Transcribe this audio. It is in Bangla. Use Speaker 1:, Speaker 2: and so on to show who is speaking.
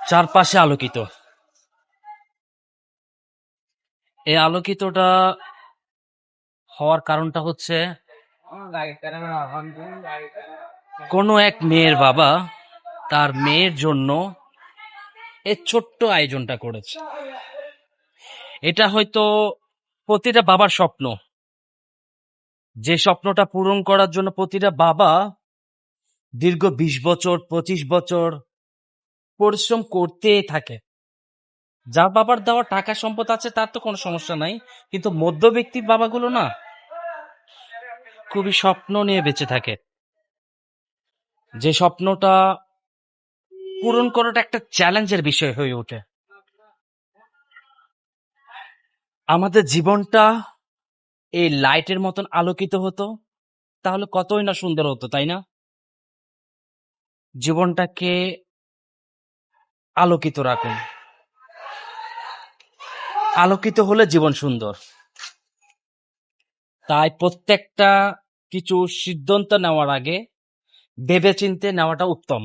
Speaker 1: চারপাশে আলোকিত। এই আলোকিতটা হওয়ার কারণটা হচ্ছে কোনো এক মেয়ের বাবা তার মেয়ের জন্য এই ছোট্ট আয়োজনটা করেছে। এটা হয়তো প্রতিটা বাবার স্বপ্ন, যে স্বপ্নটা পূরণ করার জন্য প্রতিটা বাবা দীর্ঘ 20 বছর 25 বছর পরিশ্রম করতেই থাকে। যার বাবার দেওয়া টাকা সম্পদ আছে তার তো কোনো সমস্যা নাই, কিন্তু মধ্যবিত্তির বাবাগুলো না খুবই স্বপ্ন নিয়ে বেঁচে থাকে, যে স্বপ্নটা পূরণ করাটা একটা চ্যালেঞ্জের বিষয় হয়ে ওঠে। আমাদের জীবনটা এই লাইটের মতন আলোকিত হতো, তাহলে কতই না সুন্দর হতো, তাই না? জীবনটাকে আলোকিত রাখুন, আলোকিত হলে জীবন সুন্দর। তাই প্রত্যেকটা কিছু সিদ্ধান্ত নেওয়ার আগে ভেবেচিন্তে নেওয়াটা উত্তম।